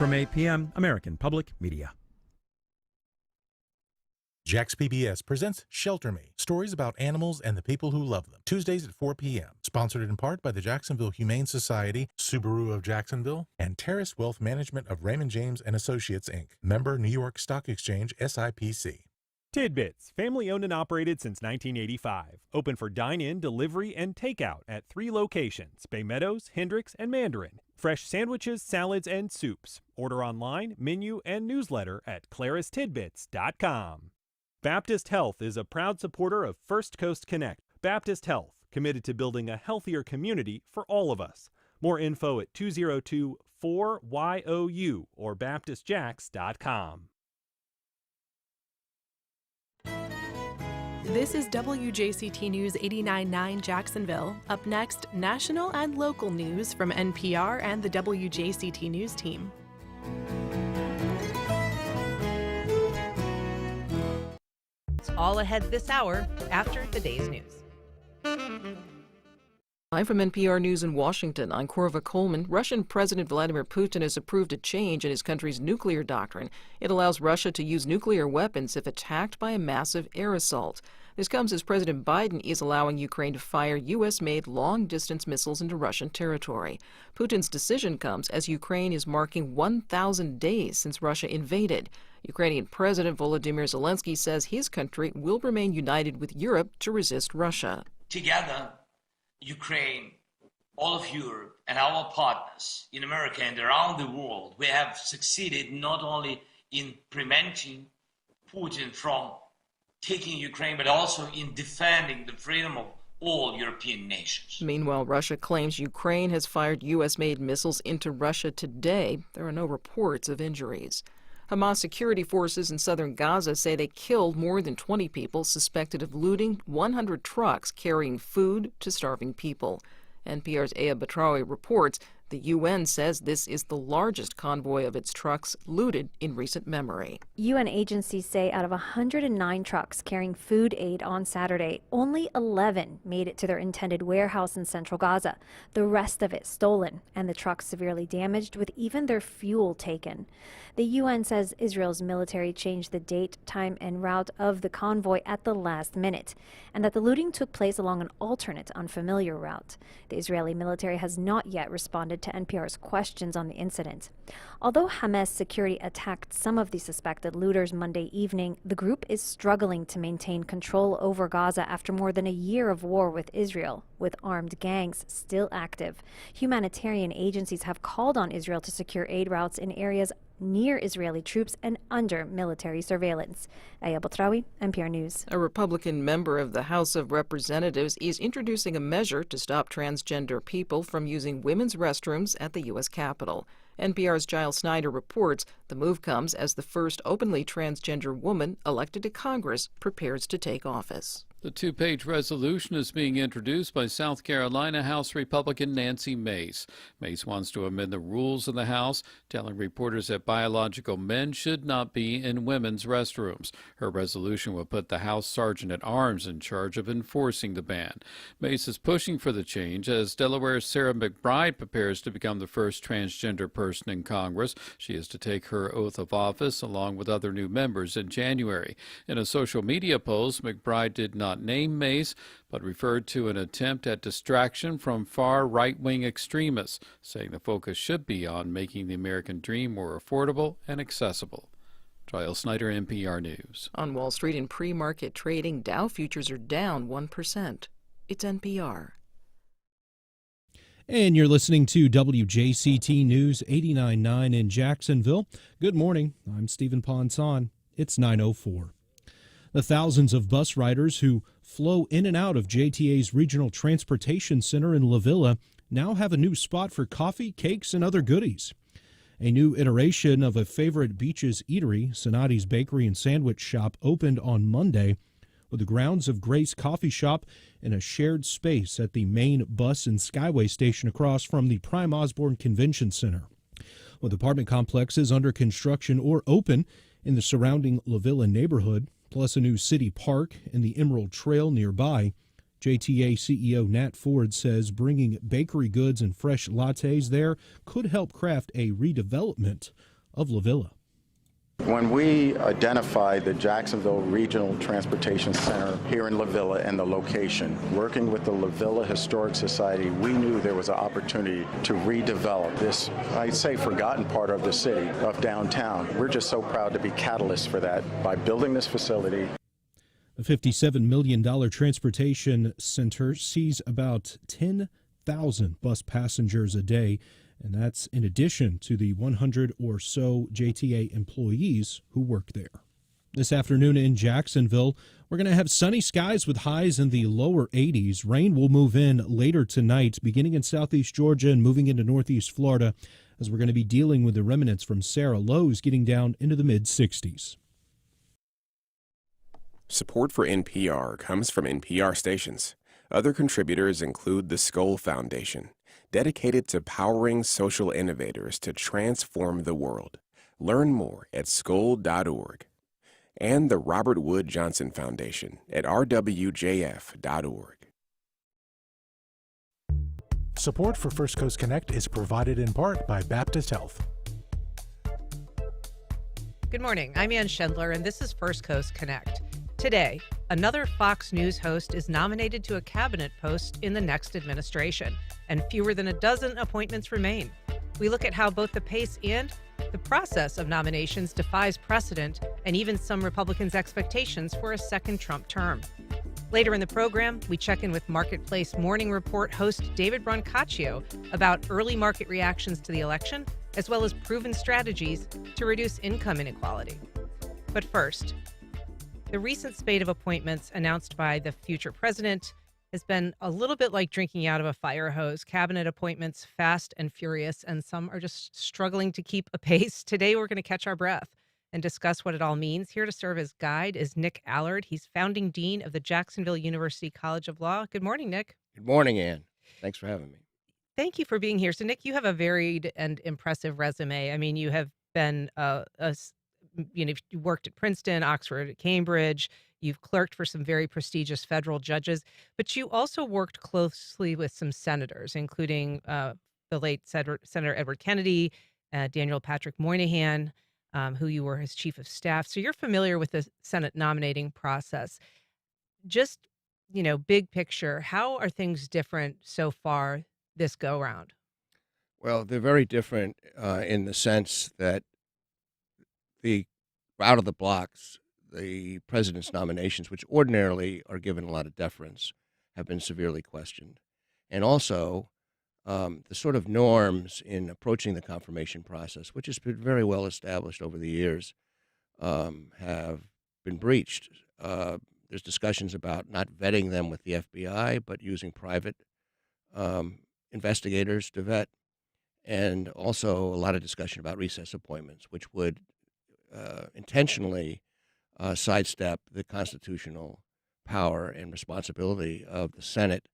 From 8 p.m., American Public Media. Jax PBS presents Shelter Me, stories about animals and the people who love them. Tuesdays at 4 p.m. Sponsored in part by the Jacksonville Humane Society, Subaru of Jacksonville, and Terrace Wealth Management of Raymond James and Associates, Inc., member New York Stock Exchange, SIPC. Tidbits, family-owned and operated since 1985. Open for dine-in, delivery, and takeout at 3 locations, Bay Meadows, Hendricks, and Mandarin. Fresh sandwiches, salads, and soups. Order online, menu, and newsletter at claristidbits.com. Baptist Health is a proud supporter of First Coast Connect. Baptist Health, committed to building a healthier community for all of us. More info at 202-4YOU or baptistjax.com. This is WJCT News 89.9 Jacksonville. Up next, national and local news from NPR and the WJCT News team. All ahead this hour after the day's news. Live from NPR News in Washington, I'm Corva Coleman. Russian President Vladimir Putin has approved a change in his country's nuclear doctrine. It allows Russia to use nuclear weapons if attacked by a massive air assault. This comes as President Biden is allowing Ukraine to fire U.S.-made long-distance missiles into Russian territory. Putin's decision comes as Ukraine is marking 1,000 days since Russia invaded. Ukrainian President Volodymyr Zelensky says his country will remain united with Europe to resist Russia. Together, Ukraine, all of Europe, and our partners in America and around the world, we have succeeded not only in preventing Putin from taking Ukraine, but also in defending the freedom of all European nations. Meanwhile, Russia claims Ukraine has fired U.S.-made missiles into Russia today. There are no reports of injuries. Hamas security forces in southern Gaza say they killed more than 20 people suspected of looting 100 trucks carrying food to starving people. NPR's Aya Batrawi reports the UN says this is the largest convoy of its trucks looted in recent memory. UN agencies say out of 109 trucks carrying food aid on Saturday, only 11 made it to their intended warehouse in central Gaza. The rest of it stolen, and the trucks severely damaged with even their fuel taken. The UN says Israel's military changed the date, time, and route of the convoy at the last minute, and that the looting took place along an alternate, unfamiliar route. The Israeli military has not yet responded to NPR's questions on the incident. Although Hamas security attacked some of the suspected looters Monday evening, the group is struggling to maintain control over Gaza after more than a year of war with Israel, with armed gangs still active. Humanitarian agencies have called on Israel to secure aid routes in areas near Israeli troops and under military surveillance. Aya Batrawi, NPR News. A Republican member of the House of Representatives is introducing a measure to stop transgender people from using women's restrooms at the U.S. Capitol. NPR's Giles Snyder reports the move comes as the first openly transgender woman elected to Congress prepares to take office. The 2-page resolution is being introduced by South Carolina House Republican Nancy Mace. Mace wants to amend the rules of the House, telling reporters that biological men should not be in women's restrooms. Her resolution will put the House Sergeant at Arms in charge of enforcing the ban. Mace is pushing for the change as Delaware's Sarah McBride prepares to become the first transgender person in Congress. She is to take her oath of office along with other new members in January. In a social media post, McBride did not name Mace, but referred to an attempt at distraction from far right-wing extremists, saying the focus should be on making the American dream more affordable and accessible. Giles Snyder, NPR News. On Wall Street in pre-market trading, Dow futures are down 1%. It's NPR. And you're listening to WJCT News 89.9 in Jacksonville. Good morning. I'm Stephen Ponson. It's 9:04. The thousands of bus riders who flow in and out of JTA's Regional Transportation Center in La Villa now have a new spot for coffee, cakes, and other goodies. A new iteration of a favorite Beaches eatery, Sonati's Bakery and Sandwich Shop, opened on Monday with the grounds of Grace Coffee Shop in a shared space at the main bus and skyway station across from the Prime Osborne Convention Center. With apartment complexes under construction or open in the surrounding La Villa neighborhood, plus a new city park and the Emerald Trail nearby, JTA CEO Nat Ford says bringing bakery goods and fresh lattes there could help craft a redevelopment of La Villa. When we identified the Jacksonville Regional Transportation Center here in La Villa and the location, working with the La Villa Historic Society, we knew there was an opportunity to redevelop this, I'd say, forgotten part of the city, of downtown. We're just so proud to be catalysts for that by building this facility. The $57 million transportation center sees about 10,000 bus passengers a day, and that's in addition to the 100 or so JTA employees who work there. This afternoon in Jacksonville, we're going to have sunny skies with highs in the lower 80s. Rain will move in later tonight, beginning in southeast Georgia and moving into northeast Florida, as we're going to be dealing with the remnants from Sarah. Lows getting down into the mid-60s. Support for NPR comes from NPR stations. Other contributors include the Skoll Foundation, dedicated to powering social innovators to transform the world. Learn more at skoll.org. And the Robert Wood Johnson Foundation at rwjf.org. Support for First Coast Connect is provided in part by Baptist Health. Good morning. I'm Ann Schindler, and this is First Coast Connect. Today, another Fox News host is nominated to a cabinet post in the next administration, and fewer than a dozen appointments remain. We look at how both the pace and the process of nominations defies precedent and even some Republicans' expectations for a second Trump term. Later in the program, we check in with Marketplace Morning Report host David Brancaccio about early market reactions to the election, as well as proven strategies to reduce income inequality. But first, the recent spate of appointments announced by the future president has been a little bit like drinking out of a fire hose. Cabinet appointments fast and furious, and some are just struggling to keep a pace. Today, we're going to catch our breath and discuss what it all means. Here to serve as guide is Nick Allard. He's founding dean of the Jacksonville University College of Law. Good morning, Nick. Good morning, Ann. Thanks for having me. Thank you for being here. So, Nick, you have a varied and impressive resume. I mean, you have been you worked at Princeton, Oxford, Cambridge. You've clerked for some very prestigious federal judges, but you also worked closely with some senators, including the late Senator Edward Kennedy, Daniel Patrick Moynihan, who you were his chief of staff. So you're familiar with the Senate nominating process. Just, big picture, how are things different so far this go round? Well, they're very different in the sense that out of the blocks, the president's nominations, which ordinarily are given a lot of deference, have been severely questioned. And also, the sort of norms in approaching the confirmation process, which has been very well established over the years, have been breached. There's discussions about not vetting them with the FBI, but using private investigators to vet, and also a lot of discussion about recess appointments, which would intentionally sidestep the constitutional power and responsibility of the Senate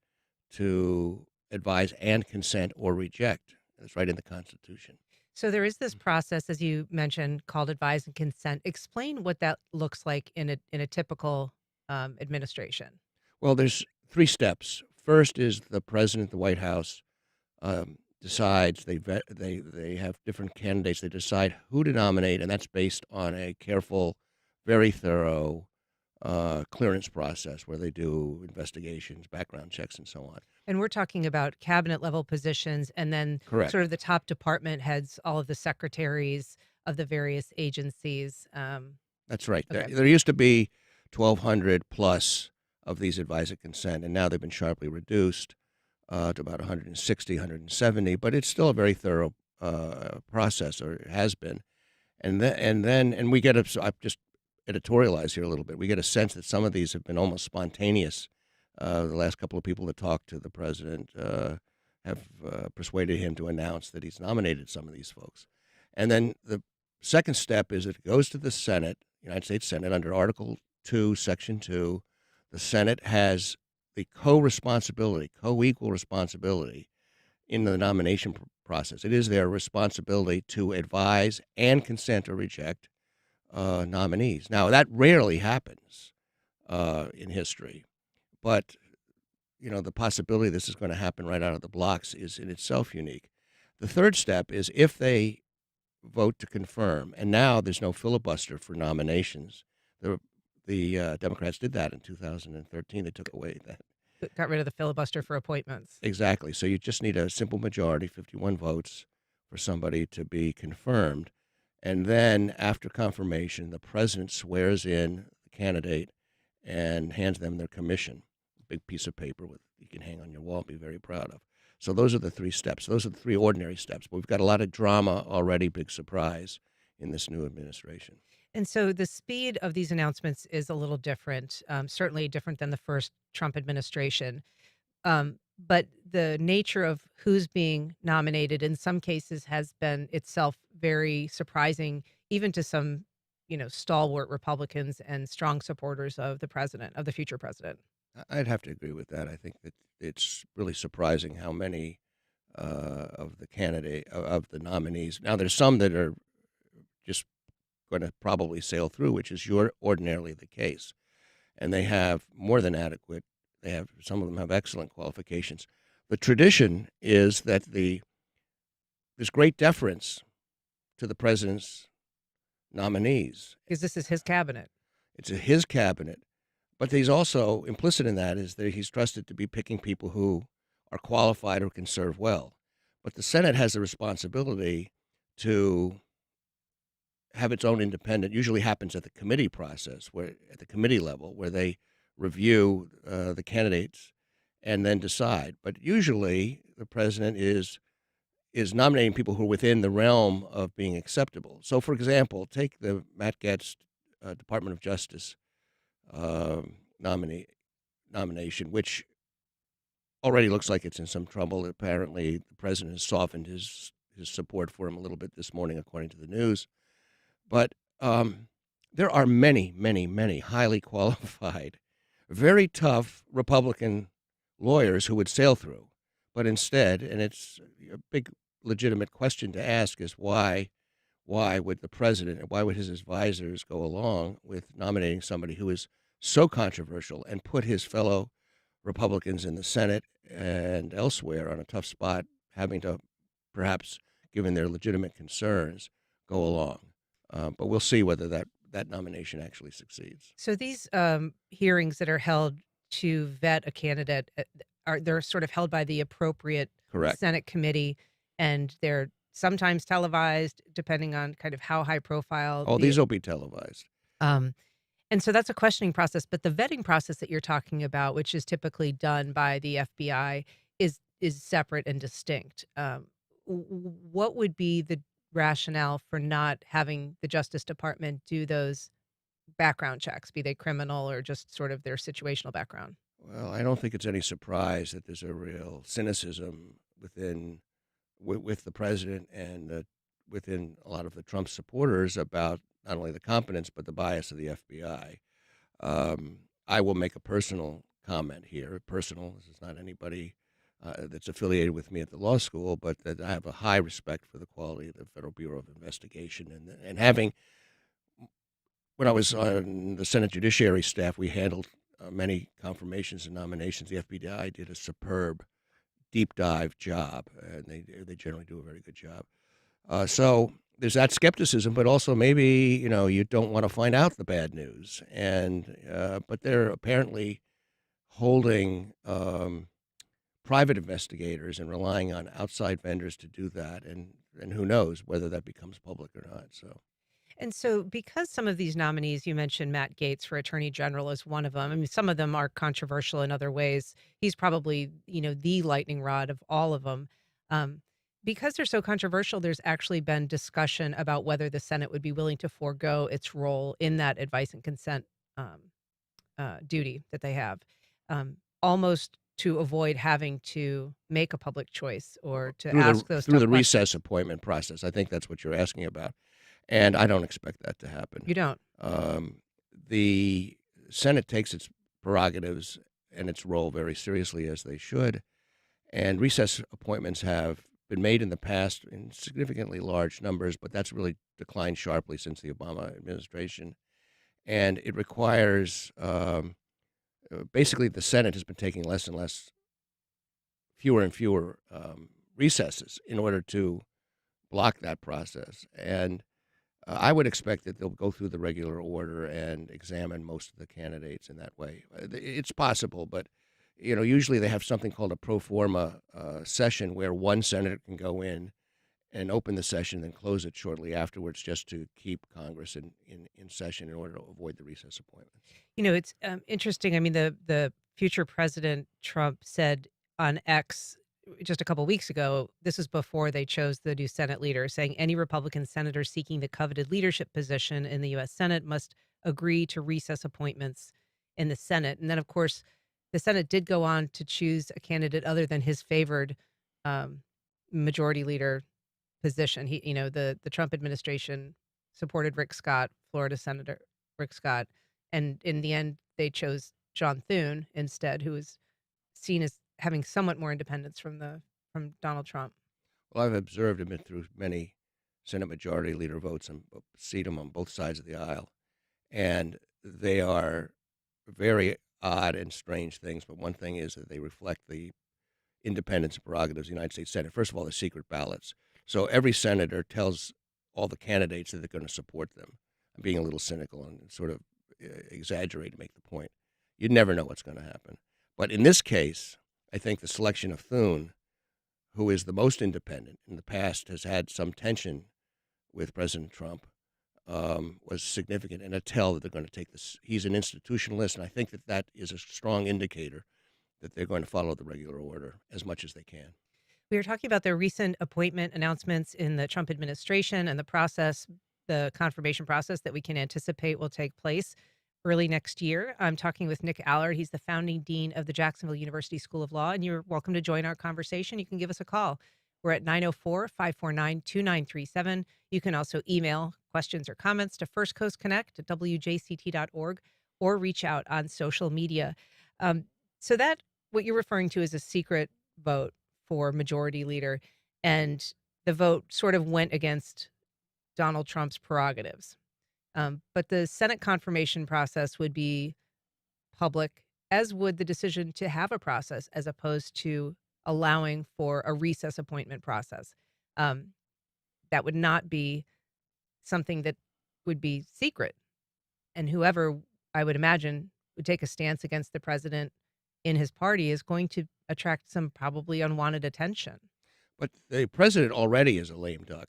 to advise and consent or reject. That's right in the Constitution. So there is this process, as you mentioned, called advise and consent. Explain what that looks like in a typical administration. Well, there's three steps. First is the president, the White House, decides, they have different candidates. They decide who to nominate, and that's based on a careful, very thorough clearance process where they do investigations, background checks, and so on. And we're talking about cabinet level positions, and then Correct. Sort of the top department heads, all of the secretaries of the various agencies. That's right. Okay. There used to be 1,200 plus of these advise and consent, and now they've been sharply reduced to about 160, 170, but it's still a very thorough process, or it has been. And we get I've just editorialized here a little bit. We get a sense that some of these have been almost spontaneous. The last couple of people that talked to the president have persuaded him to announce that he's nominated some of these folks. And then the second step is it goes to the Senate, United States Senate, under Article 2, Section 2. The Senate has the co-equal responsibility in the nomination process. It is their responsibility to advise and consent or reject nominees. Now, that rarely happens in history, but the possibility this is going to happen right out of the blocks is in itself unique. The third step is if they vote to confirm, and now there's no filibuster for nominations. The Democrats did that in 2013. They took away that. Got rid of the filibuster for appointments. Exactly. So you just need a simple majority, 51 votes, for somebody to be confirmed. And then after confirmation, the president swears in the candidate and hands them their commission, a big piece of paper with you can hang on your wall and be very proud of. So those are the 3 steps. Those are the 3 ordinary steps. But we've got a lot of drama already, big surprise in this new administration. And so the speed of these announcements is a little different, certainly different than the first Trump administration. But the nature of who's being nominated in some cases has been itself very surprising, even to some, stalwart Republicans and strong supporters of the president, of the future president. I'd have to agree with that. I think that it's really surprising how many of the nominees. Now, there's some that are just going to probably sail through, which is ordinarily the case. And they have more than adequate. Some of them have excellent qualifications. The tradition is that there's great deference to the president's nominees. Because this is his cabinet. It's his cabinet. But he's also, implicit in that is that he's trusted to be picking people who are qualified or can serve well. But the Senate has a responsibility to have its own independent, usually happens at the committee process, at the committee level, where they review the candidates and then decide. But usually the president is nominating people who are within the realm of being acceptable. So, for example, take the Matt Gaetz Department of Justice nomination, which already looks like it's in some trouble. Apparently, the president has softened his support for him a little bit this morning, according to the news. But there are many, many, many highly qualified, very tough Republican lawyers who would sail through. But instead, and it's a big legitimate question to ask, is why would the president and why would his advisors go along with nominating somebody who is so controversial and put his fellow Republicans in the Senate and elsewhere on a tough spot, having to perhaps, given their legitimate concerns, go along. But we'll see whether that nomination actually succeeds. So these hearings that are held to vet a candidate, they're sort of held by the appropriate Correct. Senate committee, and they're sometimes televised, depending on kind of how high profile. Oh, these will be televised. And so that's a questioning process. But the vetting process that you're talking about, which is typically done by the FBI, is separate and distinct. What would be the rationale for not having the Justice Department do those background checks, be they criminal or just sort of their situational background? Well, I don't think it's any surprise that there's a real cynicism with the president and within a lot of the Trump supporters about not only the competence but the bias of the FBI. I will make a personal comment here. Personal. This is not anybody that's affiliated with me at the law school, but that I have a high respect for the quality of the Federal Bureau of Investigation. And having, when I was on the Senate Judiciary staff, we handled many confirmations and nominations. The FBI did a superb deep dive job, and they generally do a very good job. So there's that skepticism, but also maybe you don't want to find out the bad news, but they're apparently holding private investigators and relying on outside vendors to do that, and who knows whether that becomes public or not. So because some of these nominees, you mentioned Matt Gaetz for Attorney General as one of them. I mean, some of them are controversial in other ways. He's probably, the lightning rod of all of them. Because they're so controversial, there's actually been discussion about whether the Senate would be willing to forego its role in that advice and consent duty that they have, almost to avoid having to make a public choice or to ask those through the questions. recess appointment process. I think that's what you're asking about. And I don't expect that to happen. You don't? The Senate takes its prerogatives and its role very seriously, as they should. And recess appointments have been made in the past in significantly large numbers, but that's really declined sharply since the Obama administration. And it requires, basically the Senate has been taking less and less, fewer and fewer recesses in order to block that process. And I would expect that they'll go through the regular order and examine most of the candidates in that way. It's possible, but usually they have something called a pro forma session where one senator can go in and open the session, then close it shortly afterwards, just to keep Congress in session in order to avoid the recess appointments. It's interesting. I mean, the future President Trump said on X just a couple weeks ago, this is before they chose the new Senate leader, saying any Republican senator seeking the coveted leadership position in the U.S. Senate must agree to recess appointments in the Senate. And then, of course, the Senate did go on to choose a candidate other than his favored majority leader position. The Trump administration supported Rick Scott, Florida Senator Rick Scott, and in the end, they chose John Thune instead, who was seen as having somewhat more independence from Donald Trump. Well, I've observed and been through many Senate Majority Leader votes and seen them on both sides of the aisle, and they are very odd and strange things. But one thing is that they reflect the independence and prerogatives of the United States Senate. First of all, the secret ballots. So every senator tells all the candidates that they're going to support them. I'm being a little cynical and sort of exaggerate to make the point. You never know what's going to happen. But in this case, I think the selection of Thune, who is the most independent in the past, has had some tension with President Trump, was significant and a tell that they're going to take this. He's an institutionalist, and I think that is a strong indicator that they're going to follow the regular order as much as they can. We were talking about the recent appointment announcements in the Trump administration and the confirmation process that we can anticipate will take place early next year. I'm talking with Nick Allard. He's the founding dean of the Jacksonville University School of Law, and you're welcome to join our conversation. You can give us a call. We're at 904-549-2937. You can also email questions or comments to firstcoastconnect@wjct.org or reach out on social media. So that, what you're referring to is a secret vote for majority leader, and the vote sort of went against Donald Trump's prerogatives. But the Senate confirmation process would be public, as would the decision to have a process, as opposed to allowing for a recess appointment process. That would not be something that would be secret. And whoever, I would imagine, would take a stance against the president in his party is going to attract some probably unwanted attention. But the president already is a lame duck.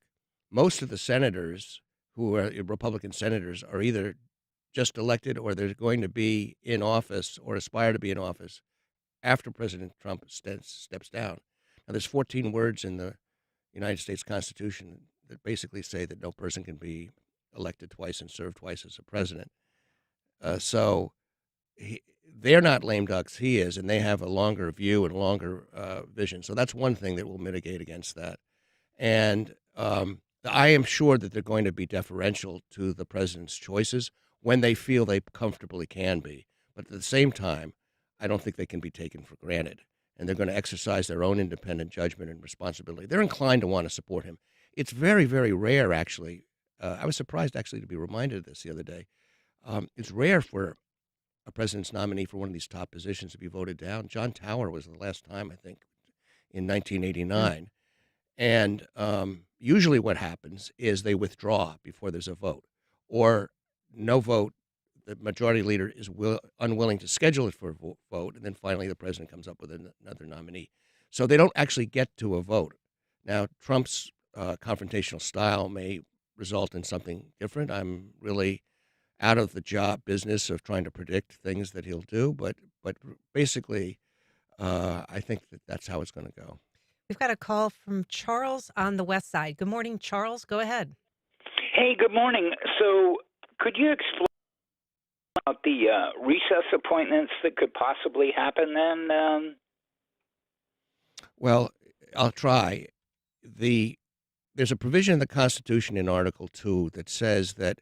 Most of the senators who are Republican senators are either just elected or they're going to be in office or aspire to be in office after President Trump steps down. Now, there's 14 words in the United States Constitution that basically say that no person can be elected twice and serve twice as a president. They're not lame ducks, he is, and they have a longer view and longer vision. So that's one thing that will mitigate against that. And I am sure that they're going to be deferential to the president's choices when they feel they comfortably can be. But at the same time, I don't think they can be taken for granted. And they're going to exercise their own independent judgment and responsibility. They're inclined to want to support him. It's very, very rare, actually. I was surprised, actually, to be reminded of this the other day. It's rare for a president's nominee for one of these top positions to be voted down. John Tower was the last time, I think, in 1989. And usually what happens is they withdraw before there's a vote, or no vote. The majority leader is unwilling to schedule it for a vote, and then finally the president comes up with another nominee. So they don't actually get to a vote. Now, Trump's confrontational style may result in something different. I'm really out of the business of trying to predict things that he'll do, but basically, I think that's how it's going to go. We've got a call from Charles on the west side. Good morning, Charles. Go ahead. Hey, good morning. So could you explain about the recess appointments that could possibly happen then? Well, I'll try. There's a provision in the Constitution in Article 2 that says that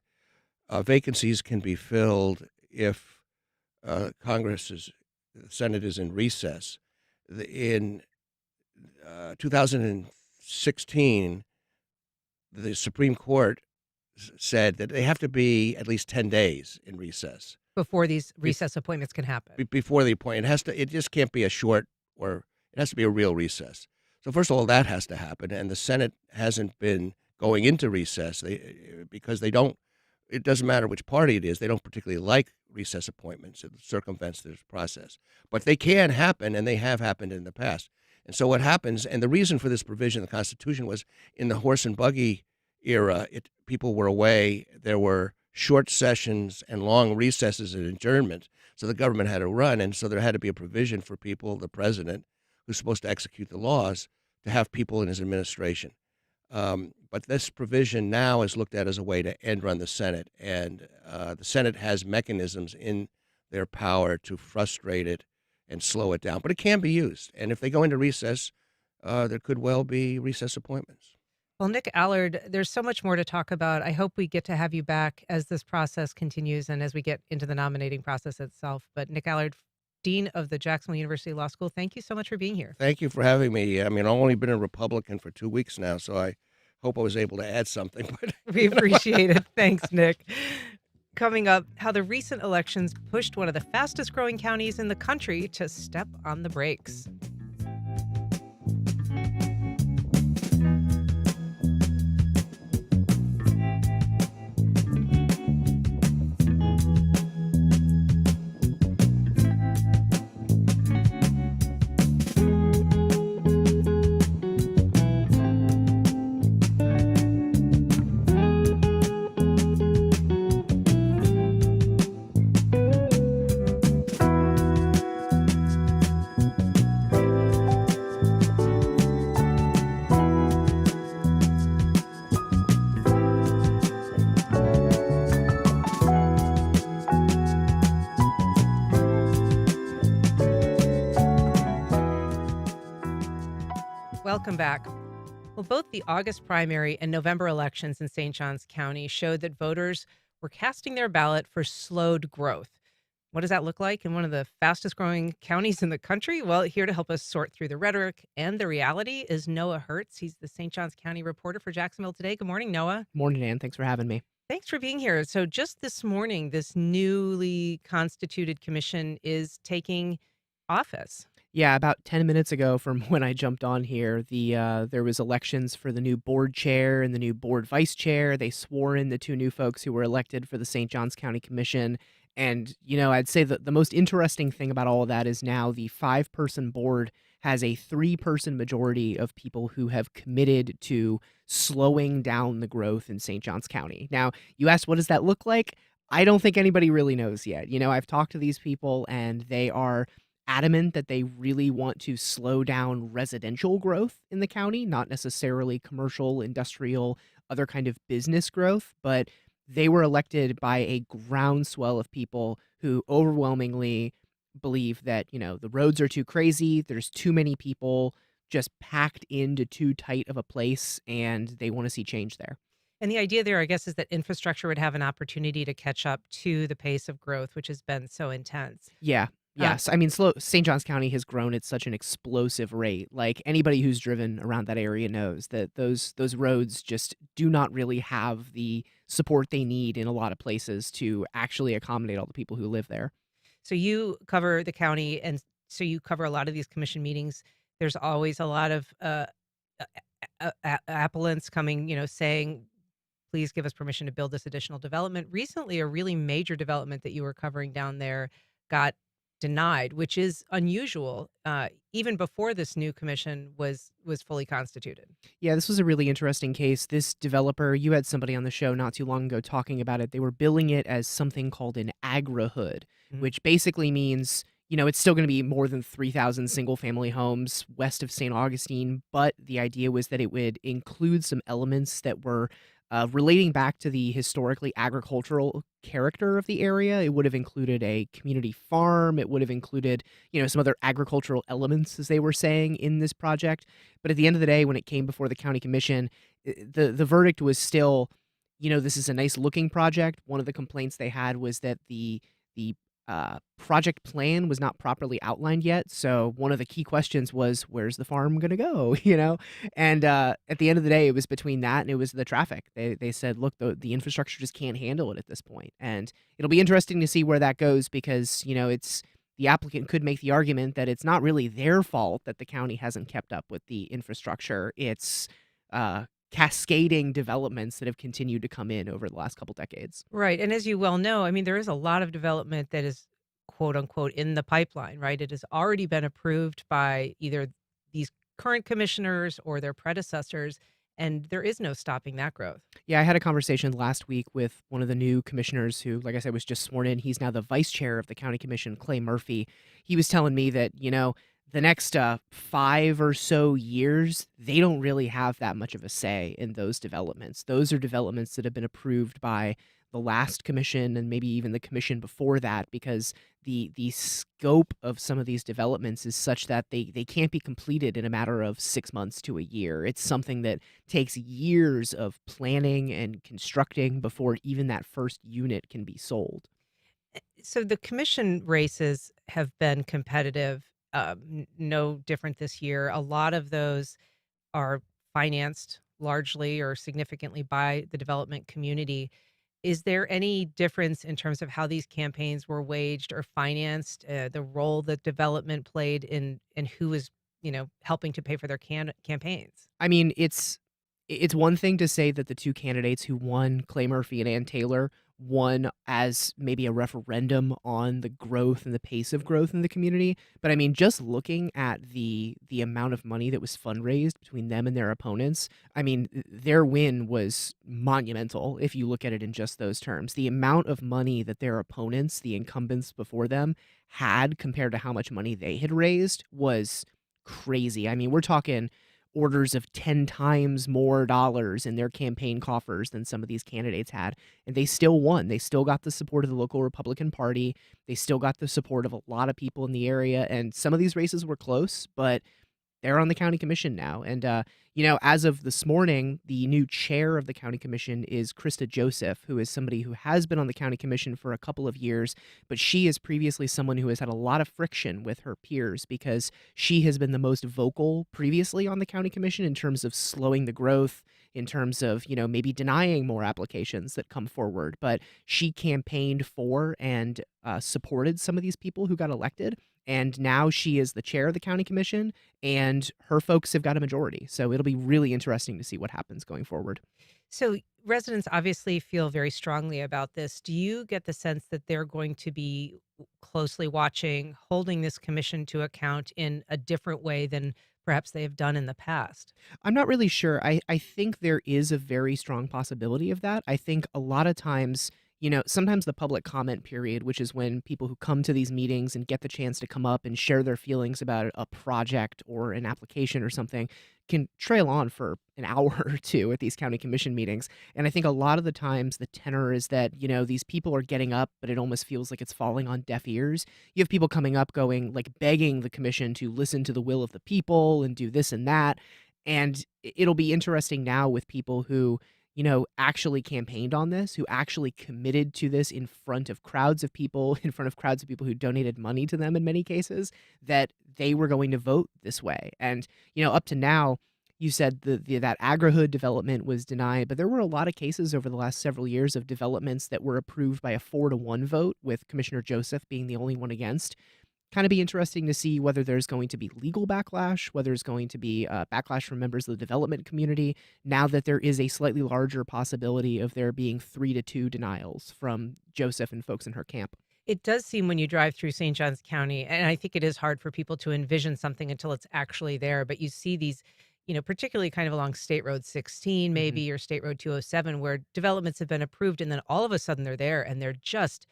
vacancies can be filled if the Senate is in recess. In 2016, the Supreme Court said that they have to be at least 10 days in recess Before these recess appointments can happen. Before the appointment, it just can't be a short, or it has to be a real recess. So first of all, that has to happen, and the Senate hasn't been going into recess because they don't. It doesn't matter which party it is; they don't particularly like recess appointments. It circumvents this process, but they can happen, and they have happened in the past. And so what happens, and the reason for this provision in the Constitution was in the horse and buggy era, people were away. There were short sessions and long recesses and adjournment, so the government had to run, and so there had to be a provision for people, the president, who's supposed to execute the laws, to have people in his administration. But this provision now is looked at as a way to end run the Senate, and the Senate has mechanisms in their power to frustrate it and slow it down. But it can be used, and if they go into recess, there could well be recess appointments. Well, Nick Allard, there's so much more to talk about. I hope we get to have you back as this process continues and as we get into the nominating process itself. But Nick Allard, Dean of the Jacksonville University Law School, thank you so much for being here. Thank you for having me. I mean, I've only been a Republican for 2 weeks now, so I hope I was able to add something. But We appreciate it. Thanks, Nick. Coming up, how the recent elections pushed one of the fastest growing counties in the country to step on the brakes. Welcome back. Well, both the August primary and November elections in St. Johns County showed that voters were casting their ballot for slowed growth. What does that look like in one of the fastest growing counties in the country? Well, here to help us sort through the rhetoric and the reality is Noah Hertz. He's the St. Johns County reporter for Jacksonville Today. Good morning, Noah. Morning, Ann. Thanks for having me. Thanks for being here. So just this morning, this newly constituted commission is taking office. Yeah, about 10 minutes ago from when I jumped on here, there was elections for the new board chair and the new board vice chair. They swore in the two new folks who were elected for the St. Johns County Commission. And, I'd say that the most interesting thing about all of that is now the 5-person board has a 3-person majority of people who have committed to slowing down the growth in St. Johns County. Now, you asked, what does that look like? I don't think anybody really knows yet. I've talked to these people and they are adamant that they really want to slow down residential growth in the county, not necessarily commercial, industrial, other kind of business growth, but they were elected by a groundswell of people who overwhelmingly believe that, the roads are too crazy, there's too many people just packed into too tight of a place, and they want to see change there. And the idea there, I guess, is that infrastructure would have an opportunity to catch up to the pace of growth, which has been so intense. Yeah. Yes. I mean, St. Johns County has grown at such an explosive rate. Like anybody who's driven around that area knows that those roads just do not really have the support they need in a lot of places to actually accommodate all the people who live there. So you cover the county, and so you cover a lot of these commission meetings. There's always a lot of appellants coming, saying, please give us permission to build this additional development. Recently, a really major development that you were covering down there got denied, which is unusual, even before this new commission was fully constituted. Yeah, this was a really interesting case. This developer, you had somebody on the show not too long ago talking about it. They were billing it as something called an agrihood, which basically means, it's still going to be more than 3,000 single-family homes west of St. Augustine, but the idea was that it would include some elements that were relating back to the historically agricultural character of the area. It would have included a community farm. It would have included, some other agricultural elements, as they were saying, in this project. But at the end of the day, when it came before the county commission, the verdict was still, this is a nice looking project. One of the complaints they had was that the project plan was not properly outlined yet. So one of the key questions was, where's the farm going to go? And at the end of the day, it was between that and it was the traffic. They said, look, the infrastructure just can't handle it at this point. And it'll be interesting to see where that goes because, the applicant could make the argument that it's not really their fault that the county hasn't kept up with the infrastructure. It's cascading developments that have continued to come in over the last couple decades. Right. And as you well know, I mean, there is a lot of development that is quote unquote in the pipeline, right? It has already been approved by either these current commissioners or their predecessors, and there is no stopping that growth. Yeah, I had a conversation last week with one of the new commissioners who, like I said, was just sworn in. He's now the vice chair of the county commission, Clay Murphy. He was telling me that, the next 5 or so years, they don't really have that much of a say in those developments. Those are developments that have been approved by the last commission and maybe even the commission before that, because the scope of some of these developments is such that they can't be completed in a matter of 6 months to a year. It's something that takes years of planning and constructing before even that first unit can be sold. So the commission races have been competitive, no different this year. A lot of those are financed largely or significantly by the development community. Is there any difference in terms of how these campaigns were waged or financed, the role that development played in who was, helping to pay for their campaigns? I mean, it's one thing to say that the two candidates who won, Clay Murphy and Ann Taylor, won as maybe a referendum on the growth and the pace of growth in the community. But I mean, just looking at the amount of money that was fundraised between them and their opponents, I mean, their win was monumental if you look at it in just those terms. The amount of money that their opponents, the incumbents before them, had compared to how much money they had raised was crazy. I mean, we're talking orders of 10 times more dollars in their campaign coffers than some of these candidates had. And they still won. They still got the support of the local Republican Party. They still got the support of a lot of people in the area. And some of these races were close, but they're on the county commission now. And, as of this morning, the new chair of the county commission is Krista Joseph, who is somebody who has been on the county commission for a couple of years, but she is previously someone who has had a lot of friction with her peers because she has been the most vocal previously on the county commission in terms of slowing the growth, in terms of, maybe denying more applications that come forward. But she campaigned for and supported some of these people who got elected. And now she is the chair of the county commission, and her folks have got a majority. So it'll be really interesting to see what happens going forward. So residents obviously feel very strongly about this. Do you get the sense that they're going to be closely watching, holding this commission to account in a different way than perhaps they have done in the past? I'm not really sure. I think there is a very strong possibility of that. I think a lot of times, sometimes the public comment period, which is when people who come to these meetings and get the chance to come up and share their feelings about a project or an application or something, can trail on for an hour or two at these county commission meetings. And I think a lot of the times the tenor is that, these people are getting up, but it almost feels like it's falling on deaf ears. You have people coming up going, like, begging the commission to listen to the will of the people and do this and that. And it'll be interesting now with people who actually campaigned on this, who actually committed to this in front of crowds of people, who donated money to them in many cases, that they were going to vote this way. And, up to now, you said that agrihood development was denied, but there were a lot of cases over the last several years of developments that were approved by a 4-1 vote, with Commissioner Joseph being the only one against. Kind of be interesting to see whether there's going to be legal backlash, whether there's going to be backlash from members of the development community, now that there is a slightly larger possibility of there being 3-2 denials from Joseph and folks in her camp. It does seem when you drive through St. Johns County, and I think it is hard for people to envision something until it's actually there, but you see these, particularly kind of along State Road 16 maybe, or State Road 207, where developments have been approved and then all of a sudden they're there and they're just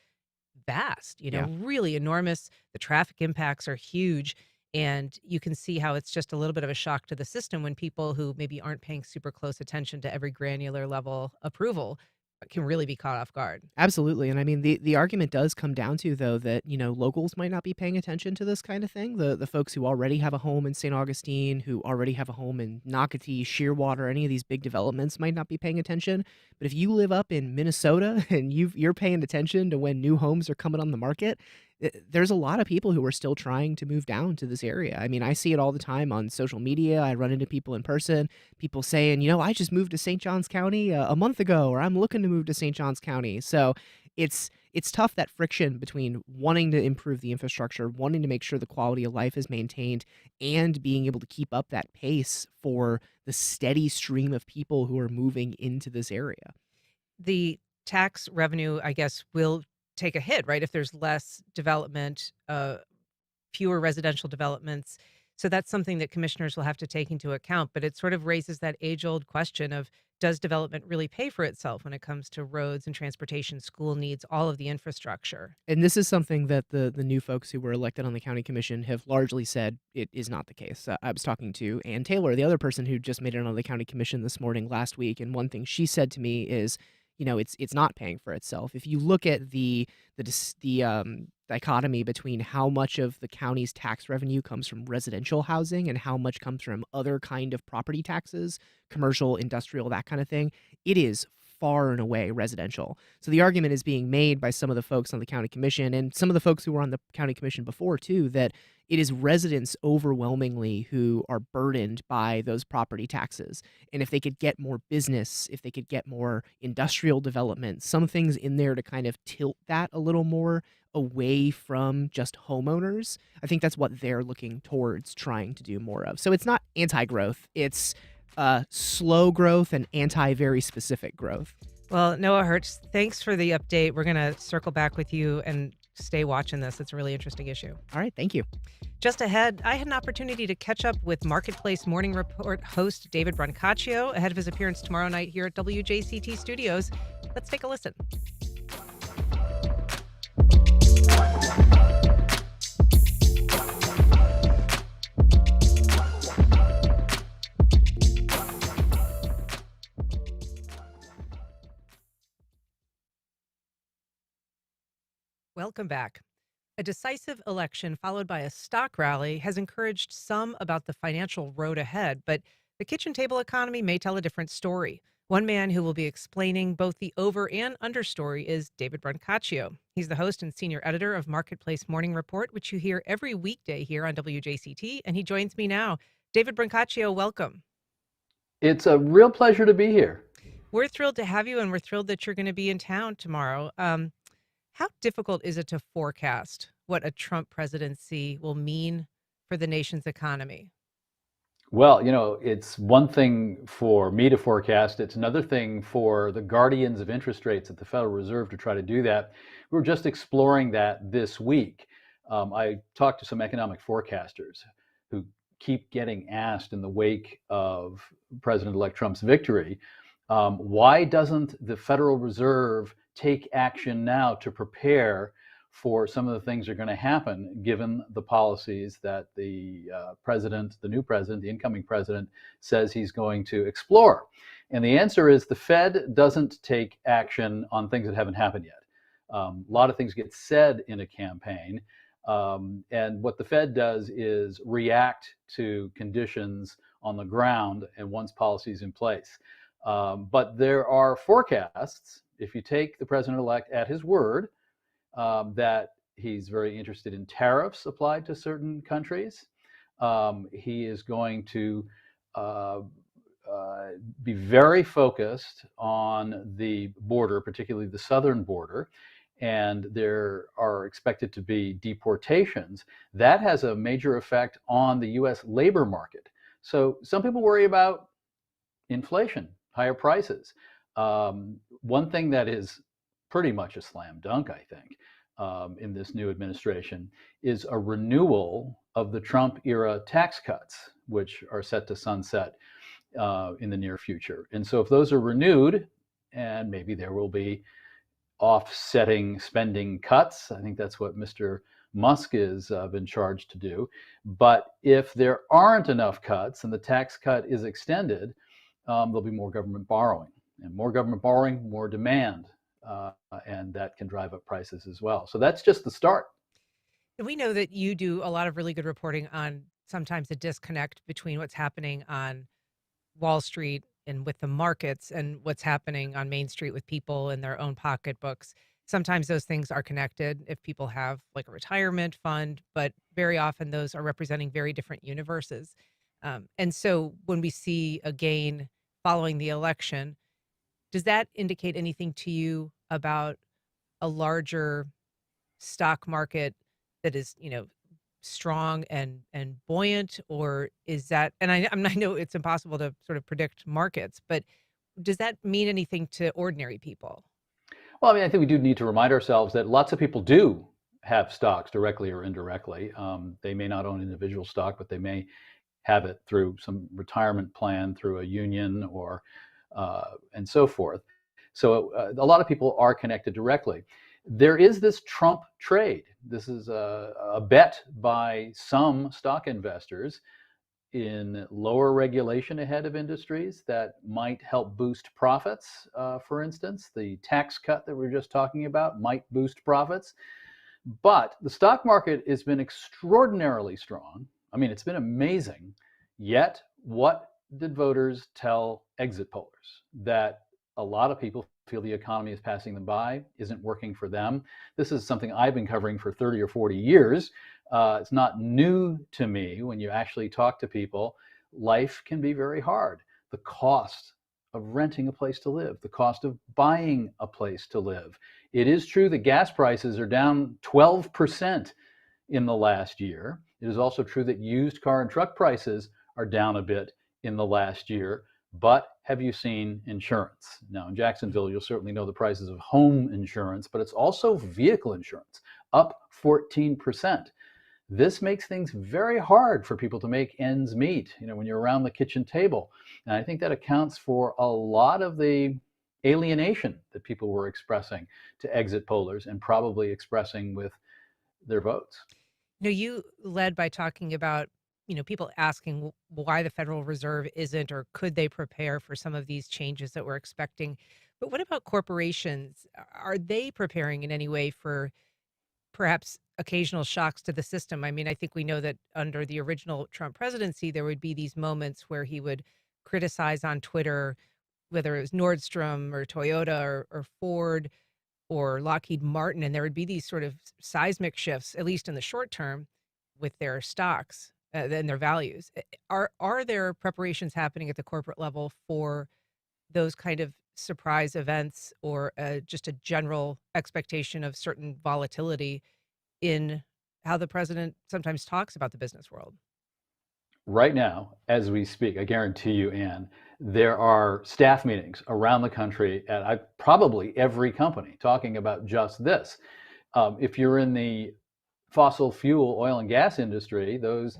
vast, really enormous. The traffic impacts are huge. And you can see how it's just a little bit of a shock to the system when people who maybe aren't paying super close attention to every granular level approval can really be caught off guard. Absolutely. And I mean, the argument does come down to, though, that, locals might not be paying attention to this kind of thing. The folks who already have a home in St. Augustine, who already have a home in Nocatee, Shearwater, any of these big developments might not be paying attention. But if you live up in Minnesota and you're paying attention to when new homes are coming on the market, there's a lot of people who are still trying to move down to this area. I mean, I see it all the time on social media. I run into people in person, people saying, I just moved to St. Johns County a month ago, or I'm looking to move to St. Johns County. So it's it's tough, that friction between wanting to improve the infrastructure, wanting to make sure the quality of life is maintained, and being able to keep up that pace for the steady stream of people who are moving into this area. The tax revenue, I guess, will take a hit, right? If there's less development, fewer residential developments. So that's something that commissioners will have to take into account. But it sort of raises that age-old question of, does development really pay for itself when it comes to roads and transportation, school needs, all of the infrastructure? And this is something that the new folks who were elected on the county commission have largely said it is not the case. I was talking to Ann Taylor, the other person who just made it on the county commission this morning last week, and one thing she said to me is, it's not paying for itself. If you look at the dichotomy between how much of the county's tax revenue comes from residential housing and how much comes from other kind of property taxes, commercial, industrial, that kind of thing, it is far and away residential. So the argument is being made by some of the folks on the county commission and some of the folks who were on the county commission before too, that it is residents overwhelmingly who are burdened by those property taxes. And if they could get more business, if they could get more industrial development, some things in there to kind of tilt that a little more away from just homeowners, I think that's what they're looking towards trying to do more of. So it's not anti-growth, it's slow growth and anti-very specific growth. Well, Noah Hertz, thanks for the update. We're going to circle back with you and stay watching this. It's a really interesting issue. All right, thank you. Just ahead, I had an opportunity to catch up with Marketplace Morning Report host David Brancaccio ahead of his appearance tomorrow night here at WJCT Studios. Let's take a listen. Welcome back. A decisive election followed by a stock rally has encouraged some about the financial road ahead, but the kitchen table economy may tell a different story. One man who will be explaining both the over and understory is David Brancaccio. He's the host and senior editor of Marketplace Morning Report, which you hear every weekday here on WJCT, and he joins me now. David Brancaccio, welcome. It's a real pleasure to be here. We're thrilled to have you, and we're thrilled that you're going to be in town tomorrow. How difficult is it to forecast what a Trump presidency will mean for the nation's economy? Well, it's one thing for me to forecast. It's another thing for the guardians of interest rates at the Federal Reserve to try to do that. We were just exploring that this week. I talked to some economic forecasters who keep getting asked in the wake of President-elect Trump's victory, why doesn't the Federal Reserve take action now to prepare for some of the things that are going to happen given the policies that the new president, the incoming president, says he's going to explore? And the answer is the Fed doesn't take action on things that haven't happened yet. A lot of things get said in a campaign. And what the Fed does is react to conditions on the ground and once policies in place. But there are forecasts, if you take the president-elect at his word, that he's very interested in tariffs applied to certain countries. He is going to be very focused on the border, particularly the southern border, and there are expected to be deportations. That has a major effect on the U.S. labor market. So some people worry about inflation, higher prices. One thing that is pretty much a slam dunk, I think, in this new administration is a renewal of the Trump-era tax cuts, which are set to sunset in the near future. And so if those are renewed, and maybe there will be offsetting spending cuts, I think that's what Mr. Musk is been charged to do. But if there aren't enough cuts and the tax cut is extended, there'll be more government borrowing. And more government borrowing, more demand, and that can drive up prices as well. So that's just the start. We know that you do a lot of really good reporting on sometimes the disconnect between what's happening on Wall Street and with the markets and what's happening on Main Street with people in their own pocketbooks. Sometimes those things are connected if people have like a retirement fund, but very often those are representing very different universes. And so when we see a gain following the election, does that indicate anything to you about a larger stock market that is, strong and buoyant, or is that? And I know it's impossible to sort of predict markets, but does that mean anything to ordinary people? Well, I mean, I think we do need to remind ourselves that lots of people do have stocks directly or indirectly. They may not own individual stock, but they may have it through some retirement plan, through a union, or and so forth. So a lot of people are connected directly. There is this Trump trade. This is a bet by some stock investors in lower regulation ahead of industries that might help boost profits. For instance, the tax cut that we were just talking about might boost profits. But the stock market has been extraordinarily strong. I mean, it's been amazing. Yet, what did voters tell exit pollers? That a lot of people feel the economy is passing them by, isn't working for them. This is something I've been covering for 30 or 40 years. It's not new to me. When you actually talk to people, life can be very hard. The cost of renting a place to live, the cost of buying a place to live. It is true that gas prices are down 12% in the last year. It is also true that used car and truck prices are down a bit in the last year. But have you seen insurance? Now, in Jacksonville, you'll certainly know the prices of home insurance, but it's also vehicle insurance, up 14%. This makes things very hard for people to make ends meet, when you're around the kitchen table. And I think that accounts for a lot of the alienation that people were expressing to exit pollers and probably expressing with their votes. You led by talking about, people asking why the Federal Reserve isn't, or could they prepare for some of these changes that we're expecting. But what about corporations? Are they preparing in any way for perhaps occasional shocks to the system? I mean, I think we know that under the original Trump presidency, there would be these moments where he would criticize on Twitter, whether it was Nordstrom or Toyota or Ford or Lockheed Martin, and there would be these sort of seismic shifts, at least in the short term, with their stocks and their values. Are there preparations happening at the corporate level for those kind of surprise events, or just a general expectation of certain volatility in how the president sometimes talks about the business world? Right now, as we speak, I guarantee you, Ann, there are staff meetings around the country at probably every company talking about just this. If you're in the fossil fuel, oil and gas industry, those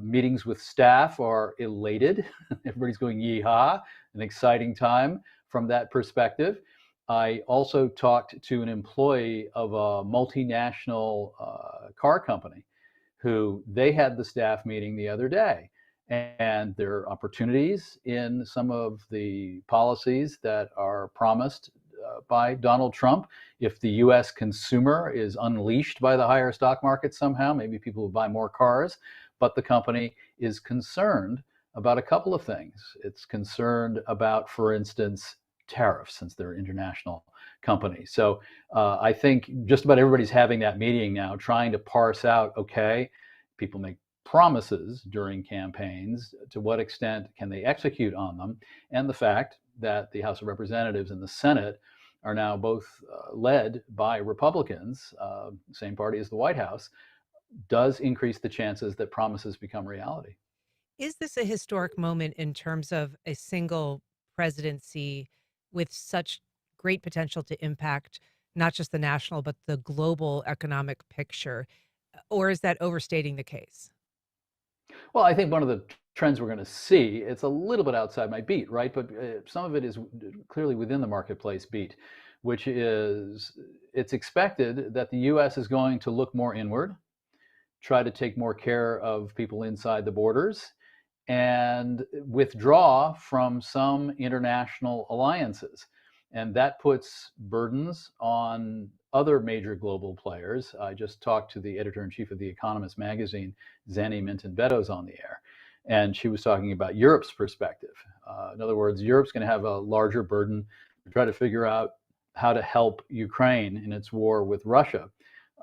meetings with staff are elated. Everybody's going yee-haw, an exciting time from that perspective. I also talked to an employee of a multinational car company who they had the staff meeting the other day. And there are opportunities in some of the policies that are promised by Donald Trump. If the U.S. consumer is unleashed by the higher stock market somehow, maybe people will buy more cars. But the company is concerned about a couple of things. It's concerned about, for instance, tariffs, since they're an international company. So I think just about everybody's having that meeting now, trying to parse out, okay, people make promises during campaigns. To what extent can they execute on them? And the fact that the House of Representatives and the Senate are now both led by Republicans, same party as the White House, does increase the chances that promises become reality. Is this a historic moment in terms of a single presidency with such great potential to impact not just the national, but the global economic picture? Or is that overstating the case? Well, I think one of the trends we're going to see, it's a little bit outside my beat, right? But some of it is clearly within the marketplace beat, which is it's expected that the U.S. is going to look more inward, try to take more care of people inside the borders, and withdraw from some international alliances. And that puts burdens on other major global players. I just talked to the editor-in-chief of The Economist magazine, Zanny Minton-Beddoes, on the air, and she was talking about Europe's perspective. In other words, Europe's going to have a larger burden to try to figure out how to help Ukraine in its war with Russia.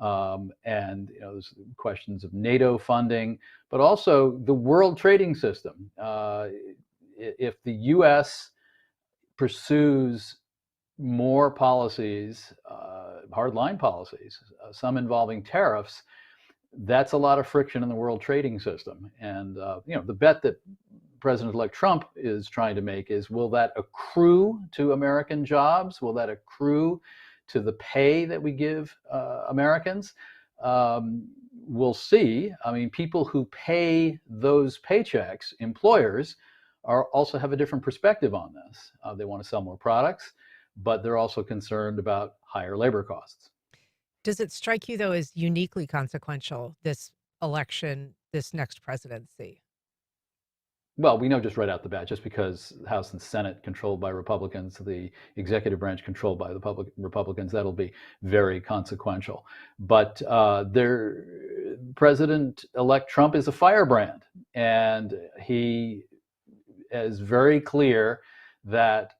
And there's questions of NATO funding, but also the world trading system. If the U.S. pursues more policies hard line policies, some involving tariffs, that's a lot of friction in the world trading system. And the bet that President-elect Trump is trying to make is, will that accrue to American jobs? Will that accrue to the pay that we give Americans? We'll see. I mean, people who pay those paychecks, employers, also have a different perspective on this. They want to sell more products, but they're also concerned about higher labor costs. Does it strike you, though, as uniquely consequential, this election, this next presidency? Well, we know just right out the bat, just because the House and Senate controlled by Republicans, the executive branch controlled by the Republicans, that'll be very consequential. But President-elect Trump is a firebrand, and he is very clear that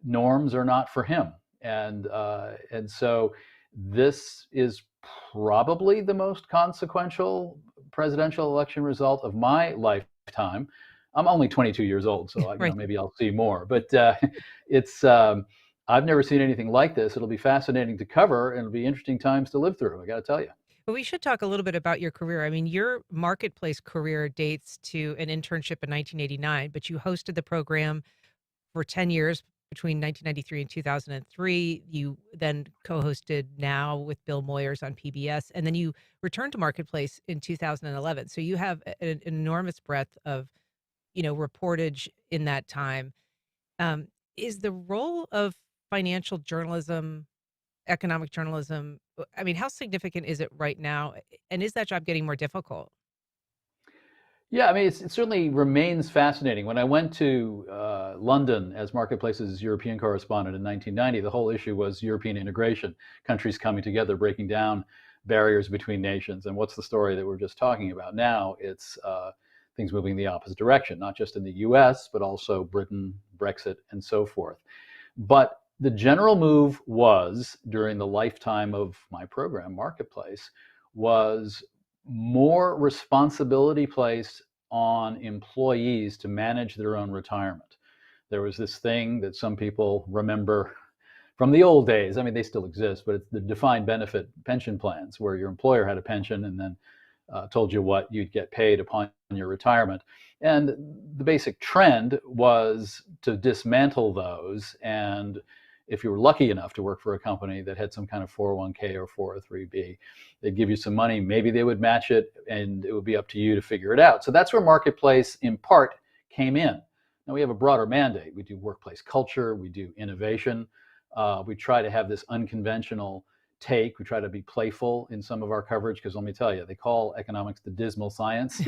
norms are not for him. And so this is probably the most consequential presidential election result of my lifetime. I'm only 22 years old, so Right. maybe I'll see more. But it's I've never seen anything like this. It'll be fascinating to cover, and it'll be interesting times to live through, I got to tell you. But we should talk a little bit about your career. I mean, your marketplace career dates to an internship in 1989, but you hosted the program for 10 years between 1993 and 2003. You then co-hosted Now with Bill Moyers on PBS, and then you returned to Marketplace in 2011. So you have an enormous breadth of, reportage in that time. Is the role of financial journalism, economic journalism, I mean, how significant is it right now? And is that job getting more difficult? Yeah, I mean, it certainly remains fascinating. When I went to London as Marketplace's European correspondent in 1990, the whole issue was European integration, countries coming together, breaking down barriers between nations. And what's the story that we're just talking about now? It's things moving in the opposite direction, not just in the U.S., but also Britain, Brexit, and so forth. But the general move was, during the lifetime of my program, Marketplace, was more responsibility placed on employees to manage their own retirement. There was this thing that some people remember from the old days. I mean, they still exist, but it's the defined benefit pension plans, where your employer had a pension and then told you what you'd get paid upon your retirement. And the basic trend was to dismantle those. And if you were lucky enough to work for a company that had some kind of 401k or 403b, they'd give you some money, maybe they would match it, and it would be up to you to figure it out. So that's where Marketplace, in part, came in. Now we have a broader mandate. We do workplace culture, we do innovation. We try to have this unconventional take. We try to be playful in some of our coverage, because let me tell you, they call economics the dismal science.